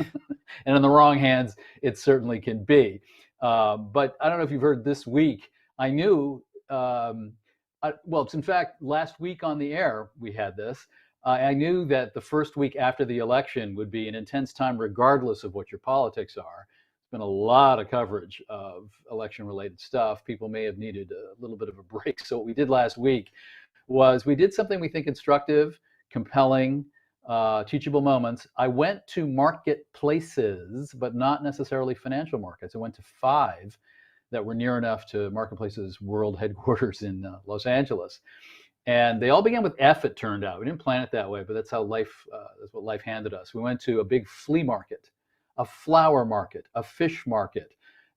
And in the wrong hands, it certainly can be. But I don't know if you've heard this week, I knew, it's in fact last week on the air we had this. I knew that the first week after the election would be an intense time, regardless of what your politics are. There's been a lot of coverage of election-related stuff. People may have needed a little bit of a break. So what we did last week was we did something we think instructive, compelling, teachable moments. I went to marketplaces, but not necessarily financial markets. I went to 5 that were near enough to Marketplace's world headquarters in Los Angeles. And they all began with F, it turned out. We didn't plan it that way, but that's how that's what life handed us. We went to a big flea market, a flower market, a fish market,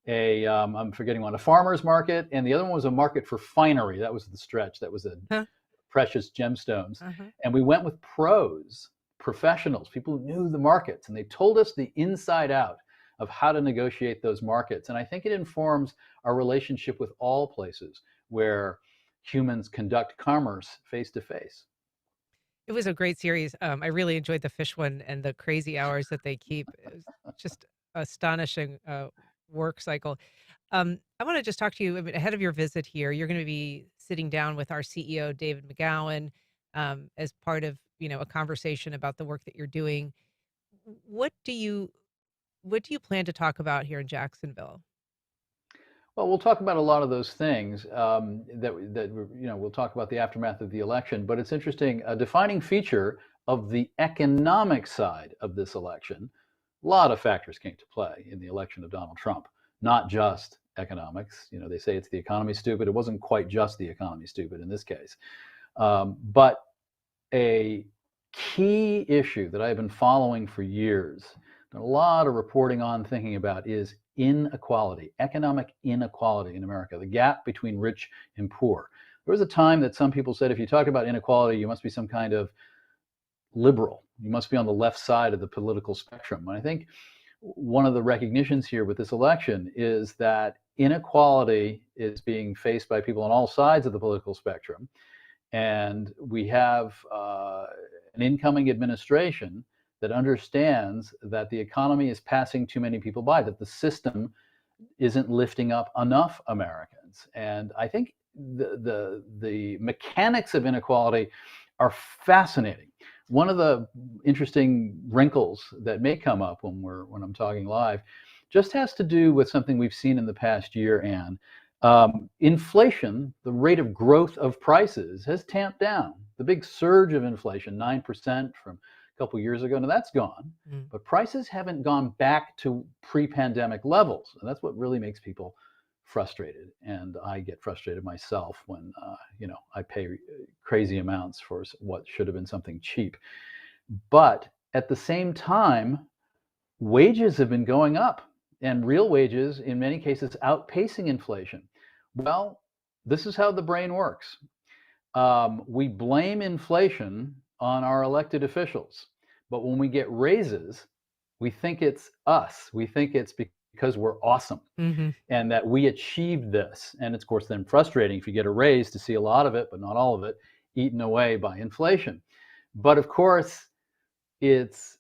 I'm forgetting one, a farmer's market, and the other one was a market for finery. That was the stretch. That was precious gemstones. And we went with pros, professionals, people who knew the markets, and they told us the inside out of how to negotiate those markets. And I think it informs our relationship with all places where humans conduct commerce face to face. It was a great series. I really enjoyed the fish one and the crazy hours that they keep. It was just astonishing work cycle. I want to just talk to you ahead of your visit here. You're going to be sitting down with our CEO, David McGowan, as part of a conversation about the work that you're doing. What do you plan to talk about here in Jacksonville? Well, we'll talk about a lot of those things we'll talk about the aftermath of the election. But it's interesting, a defining feature of the economic side of this election, a lot of factors came to play in the election of Donald Trump, not just economics. They say it's the economy stupid. It wasn't quite just the economy stupid in this case. But a key issue that I've been following for years, a lot of reporting on, thinking about, is inequality, economic inequality in America, the gap between rich and poor. There was a time that some people said if you talk about inequality, you must be some kind of liberal. You must be on the left side of the political spectrum. And I think one of the recognitions here with this election is that inequality is being faced by people on all sides of the political spectrum. And we have an incoming administration that understands that the economy is passing too many people by, that the system isn't lifting up enough Americans. And I think the mechanics of inequality are fascinating. One of the interesting wrinkles that may come up when I'm talking live just has to do with something we've seen in the past year, Anne. Inflation, the rate of growth of prices, has tamped down. The big surge of inflation, 9% from a couple years ago, now that's gone, but prices haven't gone back to pre-pandemic levels. And that's what really makes people frustrated. And I get frustrated myself when, I pay crazy amounts for what should have been something cheap. But at the same time, wages have been going up, and real wages, in many cases, outpacing inflation. Well, this is how the brain works. We blame inflation on our elected officials, but when we get raises, we think it's us. We think it's because we're awesome and that we achieved this. And it's, of course, then frustrating if you get a raise to see a lot of it, but not all of it, eaten away by inflation. But of course, it's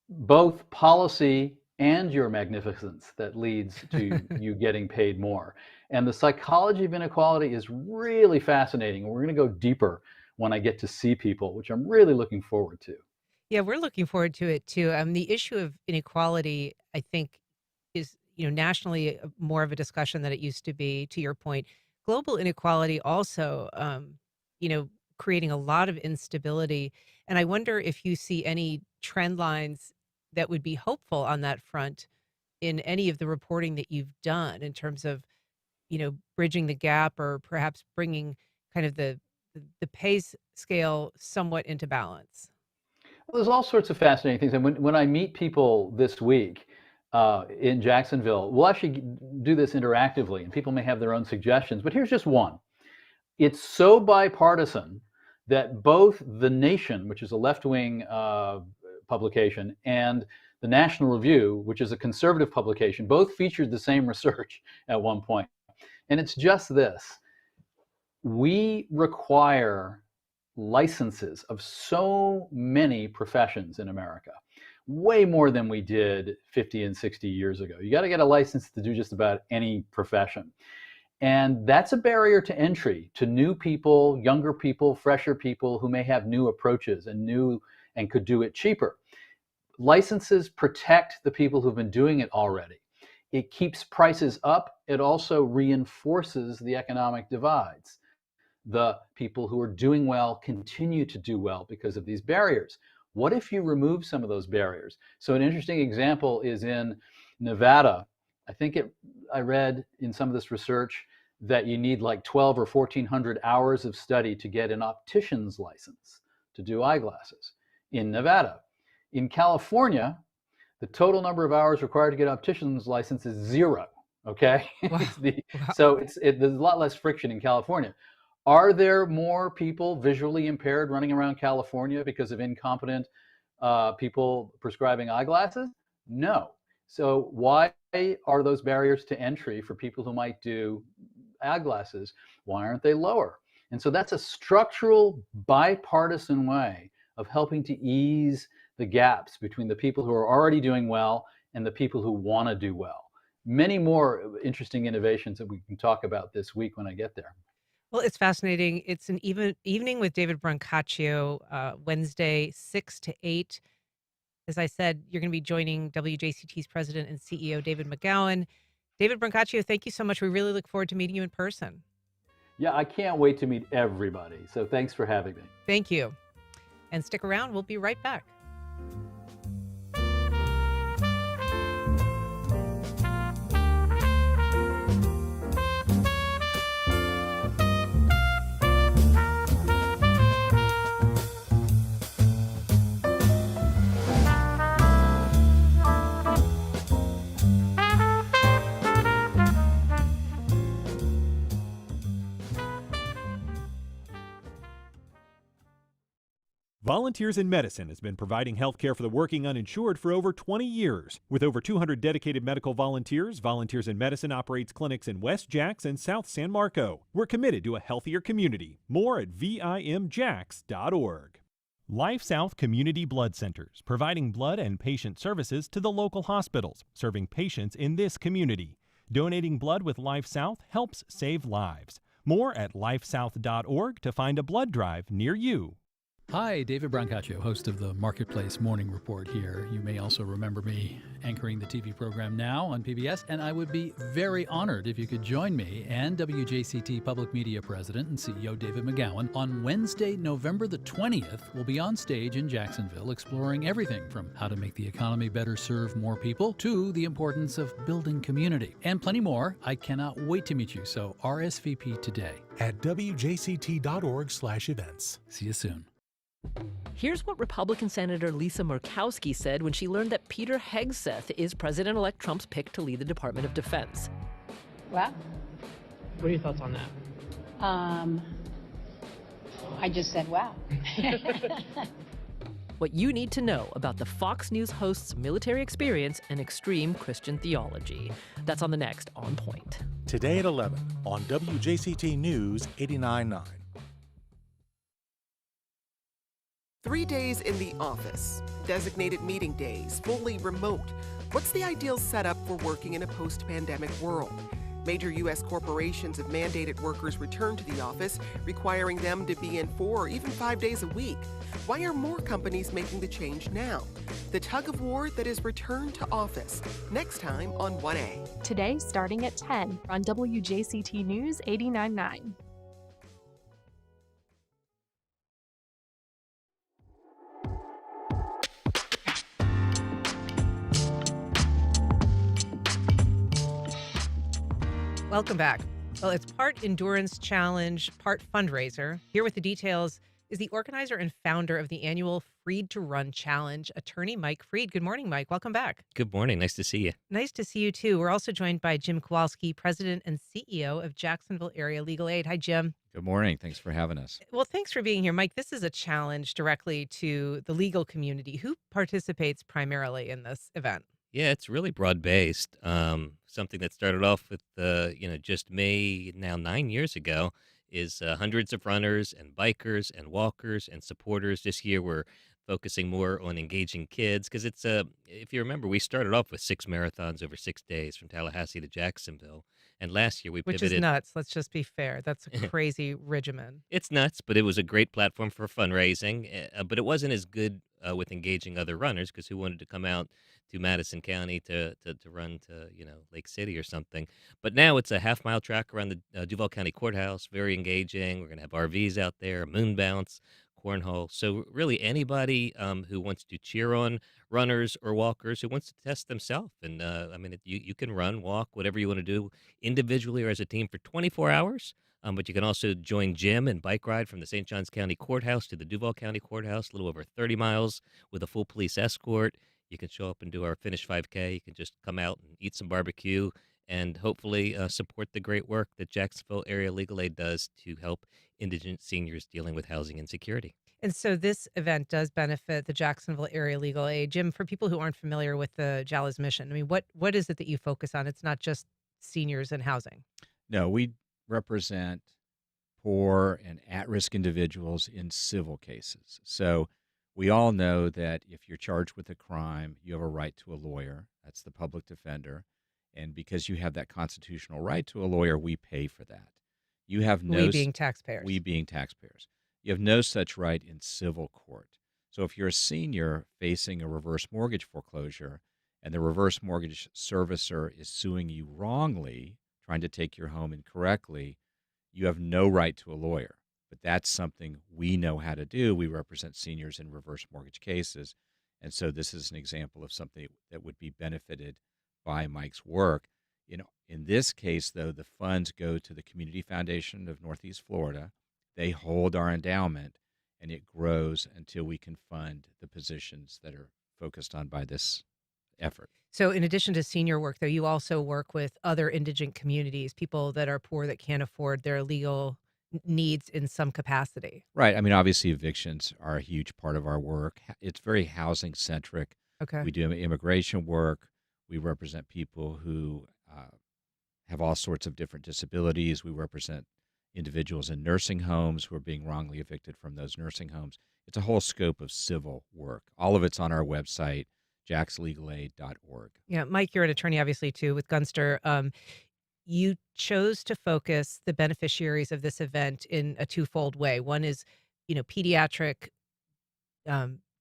both policy and your magnificence that leads to you getting paid more. And the psychology of inequality is really fascinating. And we're going to go deeper when I get to see people, which I'm really looking forward to. Yeah, we're looking forward to it too. The issue of inequality, I think, is nationally more of a discussion than it used to be. To your point, global inequality also, creating a lot of instability. And I wonder if you see any trend lines that would be hopeful on that front in any of the reporting that you've done in terms of, bridging the gap or perhaps bringing kind of the pay scale somewhat into balance. Well, there's all sorts of fascinating things. And when I meet people this week in Jacksonville, we'll actually do this interactively, and people may have their own suggestions. But here's just one. It's so bipartisan that both The Nation, which is a left-wing publication, and the National Review, which is a conservative publication, both featured the same research at one point. And it's just this. We require licenses of so many professions in America, way more than we did 50 and 60 years ago. You got to get a license to do just about any profession. And that's a barrier to entry to new people, younger people, fresher people who may have new approaches and could do it cheaper. Licenses protect the people who've been doing it already. It keeps prices up. It also reinforces the economic divides. The people who are doing well continue to do well because of these barriers. What if you remove some of those barriers? So an interesting example is in Nevada. I read in some of this research that you need like 12 or 1,400 hours of study to get an optician's license to do eyeglasses in Nevada. In California, the total number of hours required to get an optician's license is 0. Okay, Wow. So there's a lot less friction in California. Are there more people visually impaired running around California because of incompetent people prescribing eyeglasses? No. So why are those barriers to entry for people who might do eyeglasses? Why aren't they lower? And so that's a structural, bipartisan way of helping to ease the gaps between the people who are already doing well and the people who want to do well. Many more interesting innovations that we can talk about this week when I get there. Well, it's fascinating. It's an evening with David Brancaccio, Wednesday, 6 to 8. As I said, you're going to be joining WJCT's president and CEO, David McGowan. David Brancaccio, thank you so much. We really look forward to meeting you in person. Yeah, I can't wait to meet everybody. So thanks for having me. Thank you. And stick around. We'll be right back. Volunteers in Medicine has been providing health care for the working uninsured for over 20 years. With over 200 dedicated medical volunteers, Volunteers in Medicine operates clinics in West Jax and South San Marco. We're committed to a healthier community. More at vimjax.org. Life South Community Blood Centers, providing blood and patient services to the local hospitals, serving patients in this community. Donating blood with Life South helps save lives. More at lifesouth.org to find a blood drive near you. Hi, David Brancaccio, host of the Marketplace Morning Report here. You may also remember me anchoring the TV program Now on PBS, and I would be very honored if you could join me and WJCT Public Media President and CEO David McGowan on Wednesday, November the 20th. We'll be on stage in Jacksonville exploring everything from how to make the economy better serve more people to the importance of building community and plenty more. I cannot wait to meet you, so RSVP today at wjct.org/events. See you soon. Here's what Republican Senator Lisa Murkowski said when she learned that Peter Hegseth is President-elect Trump's pick to lead the Department of Defense. Well, What are your thoughts on that? I just said, wow. What you need to know about the Fox News host's military experience and extreme Christian theology. That's on the next On Point. Today at 11 on WJCT News 89.9. 3 days in the office, designated meeting days, fully remote. What's the ideal setup for working in a post-pandemic world? Major U.S. corporations have mandated workers return to the office, requiring them to be in 4 or even 5 days a week. Why are more companies making the change now? The tug of war that is return to office. Next time on 1A. Today, starting at 10 on WJCT News 89.9. Welcome back. Well, it's part endurance challenge, part fundraiser. Here with the details is the organizer and founder of the annual Freed to Run Challenge, attorney Mike Freed. Good morning, Mike. Welcome back. Good morning. Nice to see you. Nice to see you, too. We're also joined by Jim Kowalski, president and CEO of Jacksonville Area Legal Aid. Hi, Jim. Good morning. Thanks for having us. Well, thanks for being here, Mike. This is a challenge directly to the legal community. Who participates primarily in this event? Yeah, it's really broad-based. Something that started off with, just me now 9 years ago is hundreds of runners and bikers and walkers and supporters. This year we're focusing more on engaging kids because it's if you remember, we started off with 6 marathons over 6 days from Tallahassee to Jacksonville. And last year we pivoted. Which is nuts. Let's just be fair. That's a crazy regimen. It's nuts, but it was a great platform for fundraising. But it wasn't as good with engaging other runners because who wanted to come out to Madison County to run to, Lake City or something. But now it's a half-mile track around the Duval County Courthouse, very engaging. We're going to have RVs out there, moon bounce, cornhole. So really anybody who wants to cheer on runners or walkers, who wants to test themselves. And you can run, walk, whatever you want to do individually or as a team for 24 hours. But you can also join Jim and bike ride from the St. Johns County Courthouse to the Duval County Courthouse, a little over 30 miles with a full police escort. You can show up and do our Finish 5K. You can just come out and eat some barbecue and hopefully support the great work that Jacksonville Area Legal Aid does to help indigent seniors dealing with housing insecurity. And so this event does benefit the Jacksonville Area Legal Aid. Jim, for people who aren't familiar with the JALA's mission, what is it that you focus on? It's not just seniors and housing. No, we represent poor and at-risk individuals in civil cases. So we all know that if you're charged with a crime, you have a right to a lawyer. That's the public defender. And because you have that constitutional right to a lawyer, we pay for that. You have no we being taxpayers. We being taxpayers. You have no such right in civil court. So if you're a senior facing a reverse mortgage foreclosure and the reverse mortgage servicer is suing you wrongly, trying to take your home incorrectly, you have no right to a lawyer. But that's something we know how to do. We represent seniors in reverse mortgage cases. And so this is an example of something that would be benefited by Mike's work. In this case, though, the funds go to the Community Foundation of Northeast Florida. They hold our endowment, and it grows until we can fund the positions that are focused on by this effort. So in addition to senior work, though, you also work with other indigent communities, people that are poor that can't afford their legal needs in some capacity. Right. I mean, obviously, evictions are a huge part of our work. It's very housing centric. Okay. We do immigration work. We represent people who have all sorts of different disabilities. We represent individuals in nursing homes who are being wrongly evicted from those nursing homes. It's a whole scope of civil work. All of it's on our website, jackslegalaid.org. Yeah, Mike, you're an attorney, obviously, too, with Gunster. You chose to focus the beneficiaries of this event in a twofold way. One is, pediatric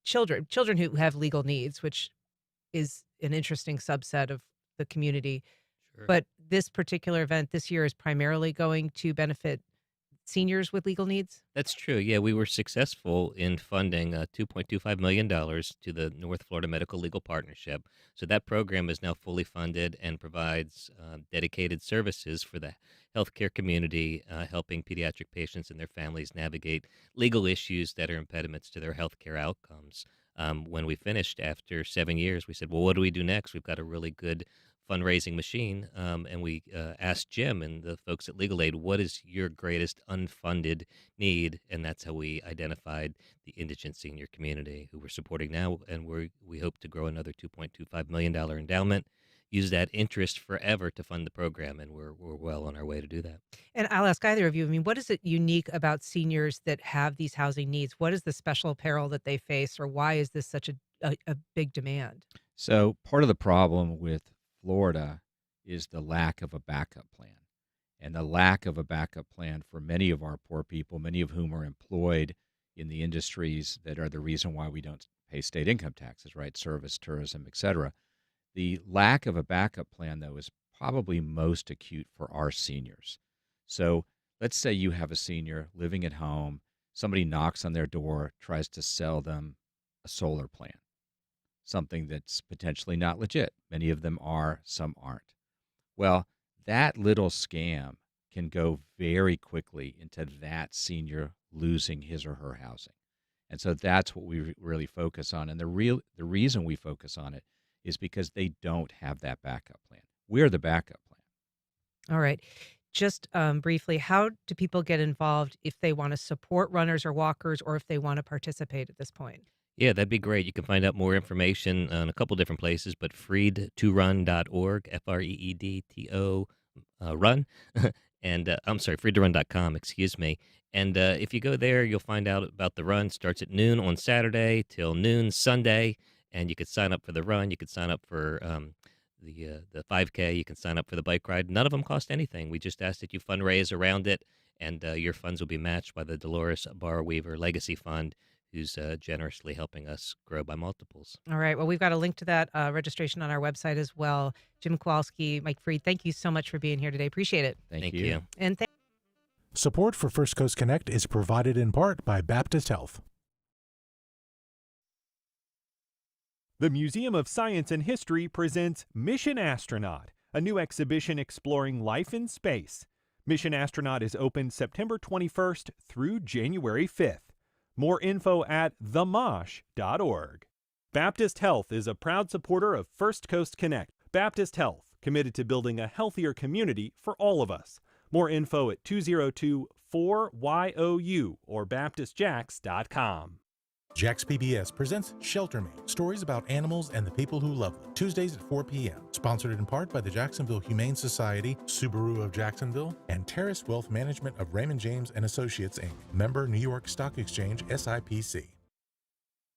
children who have legal needs, which is an interesting subset of the community. Sure. But this particular event this year is primarily going to benefit seniors with legal needs? That's true. Yeah, we were successful in funding $2.25 million to the North Florida Medical Legal Partnership. So that program is now fully funded and provides dedicated services for the healthcare community, helping pediatric patients and their families navigate legal issues that are impediments to their healthcare outcomes. When we finished after 7 years, we said, well, what do we do next? We've got a really good fundraising machine, and we asked Jim and the folks at Legal Aid, what is your greatest unfunded need? And that's how we identified the indigent senior community who we're supporting now, and we hope to grow another $2.25 million endowment, use that interest forever to fund the program, and we're well on our way to do that. And I'll ask either of you, what is it unique about seniors that have these housing needs? What is the special peril that they face, or why is this such a big demand? So part of the problem with Florida is the lack of a backup plan. And the lack of a backup plan for many of our poor people, many of whom are employed in the industries that are the reason why we don't pay state income taxes, right? Service, tourism, et cetera. The lack of a backup plan, though, is probably most acute for our seniors. So let's say you have a senior living at home, somebody knocks on their door, tries to sell them a solar plan, something that's potentially not legit. Many of them are, some aren't. Well, that little scam can go very quickly into that senior losing his or her housing. And so that's what we really focus on. And the reason we focus on it is because they don't have that backup plan. We're the backup plan. All right. Just briefly, how do people get involved if they want to support runners or walkers, or if they want to participate at this point? Yeah, that'd be great. You can find out more information on a couple different places, but freed2run.org, FREEDTO run, and I'm sorry, freedtorun.com, excuse me. And if you go there, you'll find out about the run. Starts at noon on Saturday till noon Sunday, and you could sign up for the run. You could sign up for the 5K. You can sign up for the bike ride. None of them cost anything. We just ask that you fundraise around it, and your funds will be matched by the Dolores Barr Weaver Legacy Fund, who's generously helping us grow by multiples. All right. Well, we've got a link to that registration on our website as well. Jim Kowalski, Mike Freed, thank you so much for being here today. Appreciate it. Thank you. And Support for First Coast Connect is provided in part by Baptist Health. The Museum of Science and History presents Mission Astronaut, a new exhibition exploring life in space. Mission Astronaut is open September 21st through January 5th. More info at themosh.org. Baptist Health is a proud supporter of First Coast Connect. Baptist Health, committed to building a healthier community for all of us. More info at 202-4YOU or baptistjacks.com. Jax PBS presents Shelter Me, stories about animals and the people who love them. Tuesdays at 4 p.m. Sponsored in part by the Jacksonville Humane Society, Subaru of Jacksonville, and Terrace Wealth Management of Raymond James & Associates, Inc., member New York Stock Exchange, SIPC.